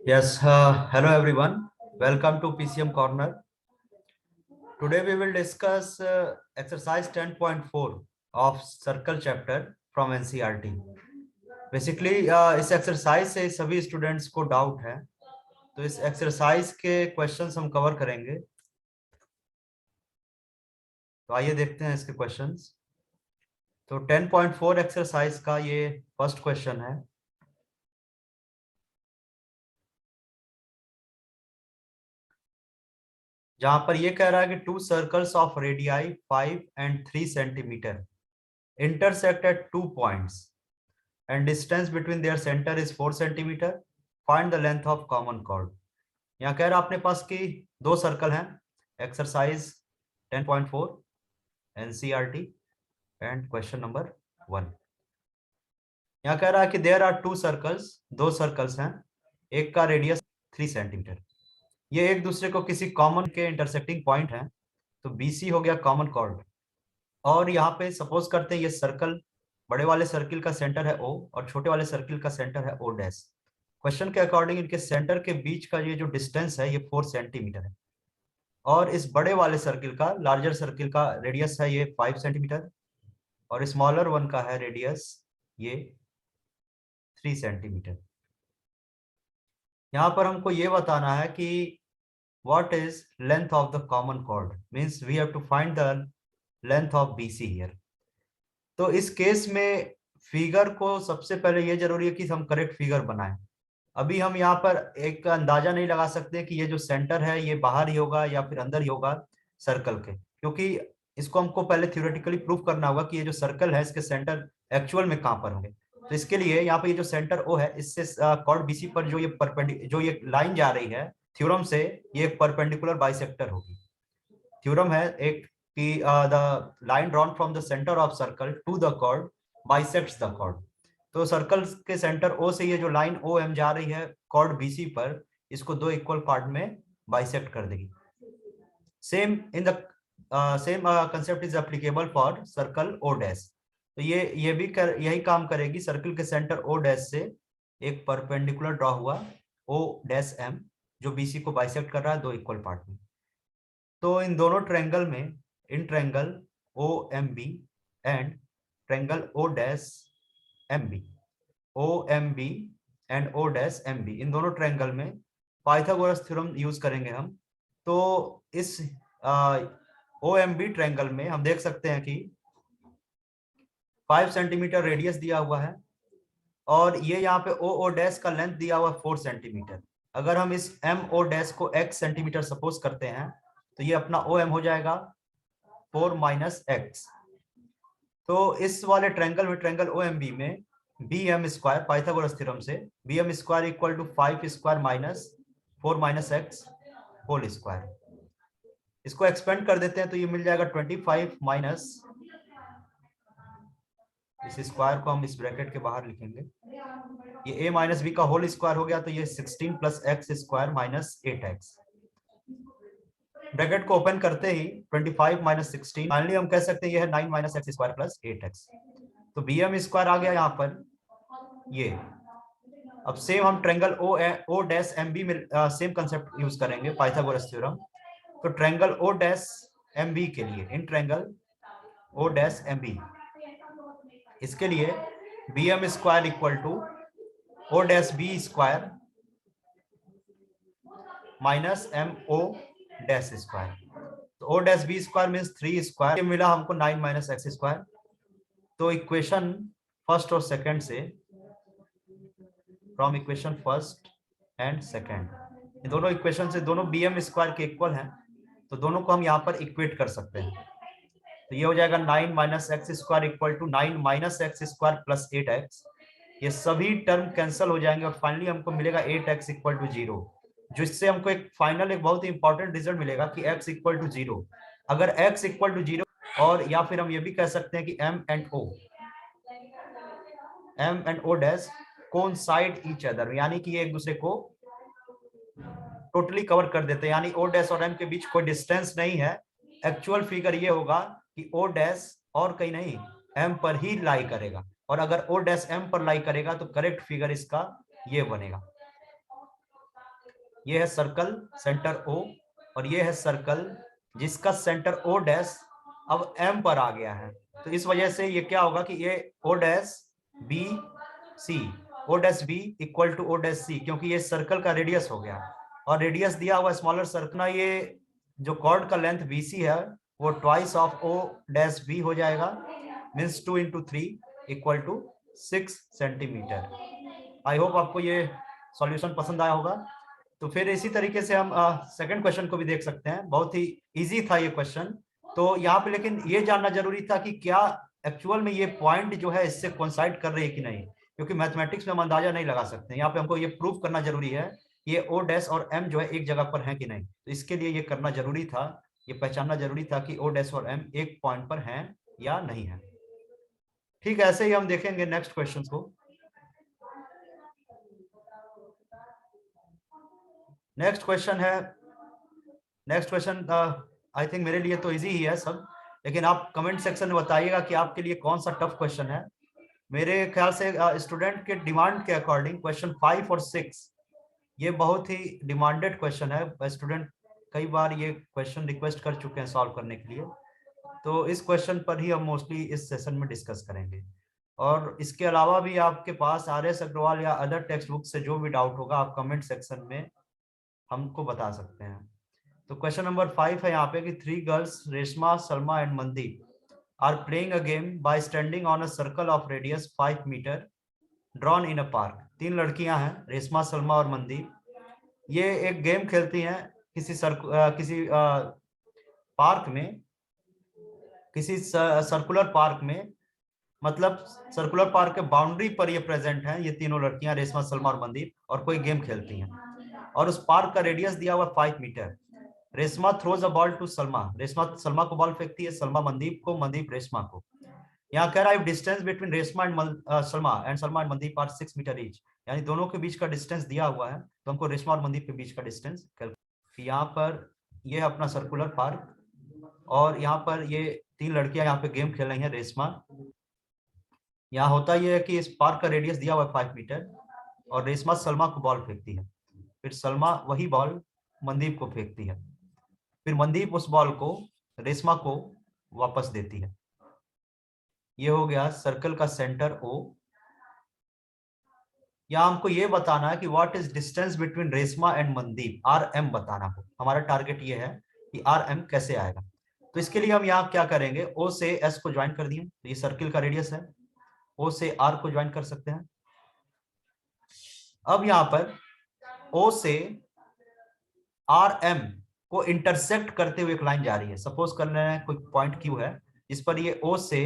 Yes, hello everyone. Welcome to PCM Corner. Today we will discuss exercise 10.4 of Circle chapter from NCERT. Basically, इस exercise से सभी students को doubt है, तो इस एक्सरसाइज के क्वेश्चंस हम कवर करेंगे। तो आइए देखते हैं इसके क्वेश्चंस। तो 10.4 एक्सरसाइज का ये फर्स्ट क्वेश्चन है। जहां पर ये कह रहा है कि to circles of radii 5 and 3 centimetre intersect at 2 points and distance between their center is 4 centimeter. Find the length of common chord. यहाँ कह रहा है अपने पास की दो सर्कल हैं। Exercise 10.4 NCERT and question number 1। यहाँ कह रहा है कि देयर आर टू सर्कल्स, दो सर्कल्स हैं, एक का रेडियस 3 सेंटीमीटर। ये एक दूसरे को किसी कॉमन के इंटरसेक्टिंग पॉइंट है, तो BC हो गया कॉमन कॉर्ड। और यहाँ पे सपोज करते हैं ये सर्कल, बड़े वाले सर्किल का सेंटर है O और छोटे वाले सर्किल का सेंटर है O डैश। क्वेश्चन के अकॉर्डिंग इनके सेंटर के बीच का ये जो डिस्टेंस है ये 4 सेंटीमीटर है, और इस बड़े वाले सर्किल का, लार्जर सर्किल का रेडियस है ये 5 सेंटीमीटर, और स्मॉलर वन का है रेडियस ये 3 सेंटीमीटर। यहाँ पर हमको ये बताना है कि what is length of the common chord, means we have to find the length of BC here। तो इस केस में फिगर को सबसे पहले ये जरूरी है कि हम करेक्ट फिगर बनाएं। अभी हम यहाँ पर एक अंदाजा नहीं लगा सकते कि ये जो सेंटर है ये बाहर ही होगा या फिर अंदर ही होगा सर्कल के, क्योंकि इसको हमको पहले थ्योरेटिकली प्रूव करना होगा कि ये जो सर्कल है इसके सेंटर एक्चुअल में कहाँ पर होंगे। तो इसके लिए यहाँ पे ये जो सेंटर O है, इससे कॉर्ड BC पर जो ये लाइन जा रही है, थ्योरम से ये एक परपेंडिकुलर बाइसेक्टर होगी। थ्योरम है एक कि the line drawn from the centre of circle to the chord bisects the chord. तो सर्कल के सेंटर O से ये जो लाइन OM जा रही है कॉर्ड BC पर, इसको दो इक्वल पार्ट में बाइसेक्ट कर देगी। Same in the same concept is applicable for circle O dash. तो ये भी यही काम करेगी। सर्कल के सेंटर O डैश से एक परपेंडिकुलर ड्रॉ हुआ O डैश M, जो BC को बाइसेक्ट कर रहा है दो इक्वल पार्ट में। तो इन दोनों ट्रायंगल में, in triangle OMB and triangle O dash MB, OMB and O dash MB, इन दोनों ट्रायंगल में पाइथागोरस थ्योरम यूज करेंगे हम। तो इस OMB ट्रायंगल में हम देख सकते हैं कि 5 सेंटीमीटर रेडियस दिया हुआ है, और ये यहाँ पे OO डैश का लेंथ दिया हुआ 4 सेंटीमीटर। अगर हम इस MO डैश को x सेंटीमीटर सपोज करते हैं, तो ये अपना OM हो जाएगा 4 माइनस x। तो इस वाले ट्रायंगल में, ट्रायंगल OMB में BM स्क्वायर, पाइथागोरस थ्योरम से BM square equal to 5 square minus 4 minus x whole square. इसको एक्सपेंड कर देते हैं तो ये मिल जाएगा 25 माइनस, इस स्क्वायर को हम इस ब्रैकेट के बाहर लिखेंगे, ये a माइनस b का होल स्क्वायर हो गया, तो ये 16 plus x square minus 8x। Bracket को ओपन करते ही 25 माइनस 16, फाइनली हम कह सकते हैं ये है 9 minus x square plus 8x। तो BM स्क्वायर आ गया यहाँ पर ये। अब सेम हम ट्रायंगल O डैश MB में सेम कंसेप्ट यूज करेंगे, पाइथागोरस थ्योरम। तो ट्रायंगल O डैश MB के लिए, in triangle O dash MB, इसके लिए BM square equal to O dash B square minus MO dash square. तो O dash B square means 3 square, मिला हमको 9 minus x square. तो equation first और second से, from equation first and second, ये दोनों इक्वेशन से दोनों BM स्क्वायर के इक्वल हैं, तो दोनों को हम यहाँ पर इक्वेट कर सकते हैं। तो ये हो जाएगा 9 minus x square equal to 9 minus x square plus 8x। ये सभी टर्म कैंसिल हो जाएंगे और फाइनली हमको मिलेगा 8x इक्वल टू 0, जिससे हमको एक फाइनल, एक बहुत ही इंपॉर्टेंट रिजल्ट मिलेगा कि x इक्वल टू 0। अगर x इक्वल टू 0, और या फिर हम ये भी कह सकते हैं कि M and O dash coincide each other, यानी कि ये एक दूसरे को टोटली कवर कर देते हैं, यानी O डैश और M के बीच कोई डिस्टेंस नहीं है। एक्चुअल फिगर ये होगा कि O डैश और कहीं नहीं M पर ही लाई करेगा, और अगर O डैश M पर लाई करेगा तो करेक्ट फिगर इसका ये बनेगा, ये है सर्कल सेंटर O और ये है सर्कल जिसका सेंटर O डैश अब M पर आ गया है। तो इस वजह से ये क्या होगा कि ये O dash B C, O dash B equal to O dash C, क्योंकि ये सर्कल का रेडियस हो गया और रेडियस दिया हुआ स्मॉलर सर्कल ना, ये जो कॉर्ड का लेंथ BC है वो twice of O dash B हो जाएगा, means 2 into 3 equal to 6 centimetre. I hope आपको ये सॉल्यूशन पसंद आया होगा। तो फिर इसी तरीके से हम सेकंड क्वेश्चन को भी देख सकते हैं, बहुत ही इजी था ये क्वेश्चन। तो यहाँ पे लेकिन ये जानना जरूरी था कि क्या एक्चुअल में ये पॉइंट जो है इससे कोइंसाइड कर रही है कि नहीं, क्योंकि मैथमेटिक्स में हम अंदाजा नहीं लगा सकते। यहाँ पे हमको ये प्रूव करना जरूरी है ये O डैश और M जो है एक जगह पर है कि नहीं। तो इसके लिए ये करना जरूरी था, ये पहचानना जरूरी था कि O डैश और M एक पॉइंट पर हैं या नहीं है। ठीक है, ऐसे ही हम देखेंगे नेक्स्ट क्वेश्चन को। नेक्स्ट क्वेश्चन आई थिंक मेरे लिए तो इजी ही है सब, लेकिन आप कमेंट सेक्शन में बताइएगा कि आपके लिए कौन सा टफ क्वेश्चन है। मेरे ख्याल से स्टूडेंट के डिमांड के अकॉर्डिंग क्वेश्चन 5 और 6 ये बहुत ही डिमांडेड क्वेश्चन है। स्टूडेंट कई बार ये क्वेश्चन रिक्वेस्ट कर चुके हैं सॉल्व करने के लिए, तो इस क्वेश्चन पर ही हम मोस्टली इस सेशन में डिस्कस करेंगे। और इसके अलावा भी आपके पास RS अग्रवाल या अदर टेक्स्ट बुक से जो भी डाउट होगा आप कमेंट सेक्शन में हमको बता सकते हैं। तो क्वेश्चन नंबर 5 है यहाँ पे कि 3 girls Reshma, Salma and Mandeep are playing a game by standing on a circle of radius 5 metre drawn in a park. 3 लड़कियां हैं, रेशमा, सलमा और मनदीप। ये एक गेम खेलती हैं किसी पार्क में, किसी सर्कुलर पार्क में, मतलब सर्कुलर पार्क के बाउंड्री पर ये प्रेजेंट हैं, ये तीनों लड़कियां रेशमा, सलमा और मनदीप, और कोई गेम खेलती हैं। और उस पार्क का रेडियस दिया हुआ 5 metre. Reshma throws a ball to Salma, Reshma Salma को बॉल फेंकती है, सलमा मनदीप को, मनदीप रेशमा को। यहाँ कह रहा है distance between Reshma and Salma and Mandeep are 6 metre each, यानी दोनों के बीच का डिस्टेंस दिया हुआ है, तो हमको रेशमा और मनदीप के बीच का डिस्टेंस। यहाँ पर ये है अपना सर्कुलर पार्क और यहाँ पर ये 3 लड़कियां यहाँ पे गेम खेल रही हैं। रेशमा, यहाँ होता यह है कि इस पार्क का रेडियस दिया हुआ है 5 मीटर और रेशमा सलमा को बॉल फेंकती है, फिर सलमा वही बॉल मनदीप को फेंकती है, फिर मनदीप उस बॉल को रेशमा को वापस देती है। ये हो गया सर्कल का सेंटर O। यहाँ हमको ये बताना है कि what is distance between Reshma and Mandeep, RM बताना हो। हमारा टारगेट ये है कि RM कैसे आएगा। तो इसके लिए हम यहाँ क्या करेंगे, O से S को ज्वाइन कर दिए, तो ये सर्किल का रेडियस है, O से R को ज्वाइन कर सकते हैं। अब यहाँ पर O से RM को इंटरसेक्ट करते हुए एक लाइन जा रही है। सपोज कर रहे हैं कोई पॉइंट Q है जिस पर ये O से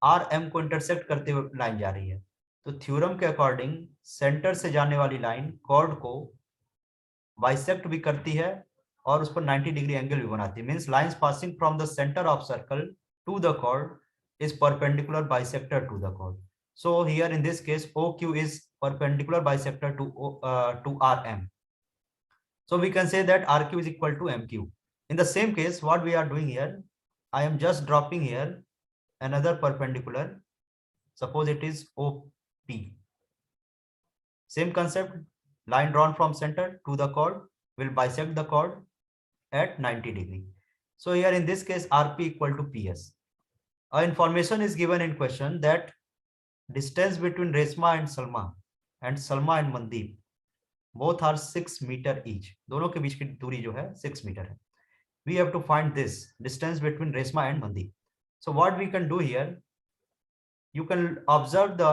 RM को इंटरसेक्ट करते हुए लाइन जा रही है, तो थ्योरम के अकॉर्डिंग सेंटर से जाने वाली लाइन कॉर्ड को बाइसेक्ट भी करती है और उस पर 90 डिग्री एंगल भी बनाती है। Means lines passing from the centre of circle to the chord is perpendicular bisector to the chord. So here in this case OQ is perpendicular bisector to RM. So we can say that RQ is equal to MQ. In the same case, what we are doing here, I am just dropping here another perpendicular. Suppose it is OP. Same concept, line drawn from center to the chord will bisect the chord at 90 degree. So here in this case, RP equal to PS. Our information is given in question that distance between Resma and Salma and Mandeep both are 6 meter each. दोनों के बीच की दूरी जो है 6 metre है. We have to find this distance between Resma and Mandeep. So what we can do here, you can observe the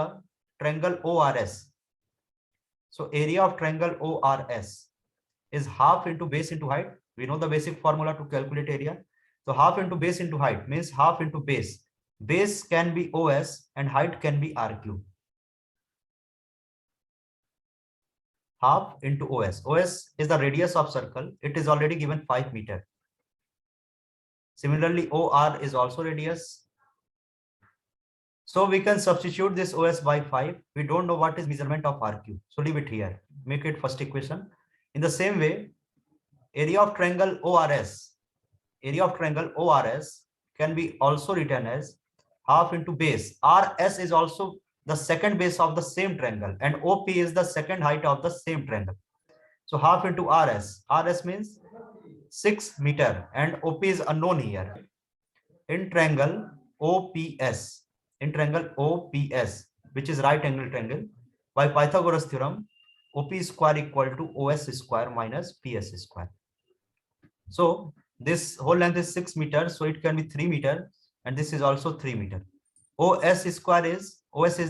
triangle ORS. So area of triangle ORS is half into base into height. We know the basic formula to calculate area. So half into base into height means half into base. Base can be OS and height can be RQ. Half into OS. OS is the radius of circle. It is already given 5 meter. Similarly, OR is also radius. So we can substitute this OS by 5. We don't know what is measurement of RQ. So leave it here. Make it first equation. In the same way, area of triangle ORS can be also written as half into base. RS is also the second base of the same triangle, and OP is the second height of the same triangle. So half into RS. RS means 6 meter, and OP is unknown here. In triangle OPS, which is right angle triangle, by Pythagoras theorem, OP square equal to OS square minus PS square. So this whole length is 6 meters, so it can be 3 meter, and this is also 3 meter. OS is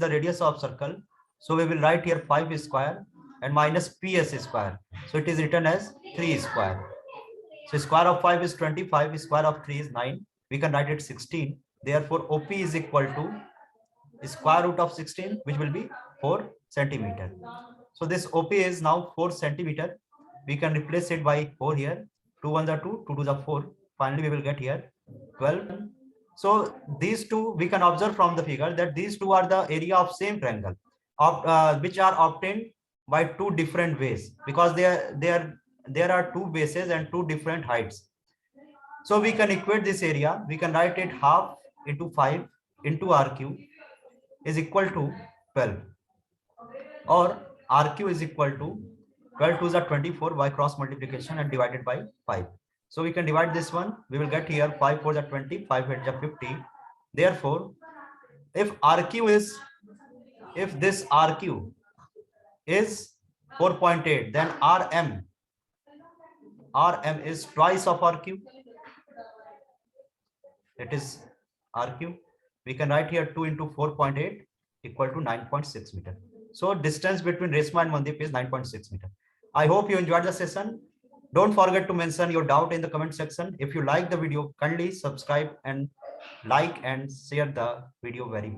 the radius of circle, so we will write here 5 square and minus PS square, so it is written as 3 square. So square of 5 is 25, square of 3 is 9, we can write it 16. Therefore OP is equal to square root of 16, which will be 4 centimeter. So this OP is now 4 centimeter. We can replace it by 4 here. 2 1 are 2, 2 2 are 4. Finally we will get here 12. So these two, we can observe from the figure that these two are the area of same triangle, which are obtained by two different ways, because there are two bases and two different heights. So we can equate this area. We can write it half into 5 into RQ is equal to 12, or RQ is equal to 12 2s are 24 by cross multiplication and divided by 5. So we can divide this one. We will get here 5 4s are 20, 5 8s are 50. Therefore, if this RQ is 4.8, then RM is twice of RQ. It is RQ. We can write here 2 into 4.8 equal to 9.6 meter. So distance between Resma and Mandeep is 9.6 meter. I hope you enjoyed the session. Don't forget to mention your doubt in the comment section. If you like the video, kindly subscribe and like and share the video very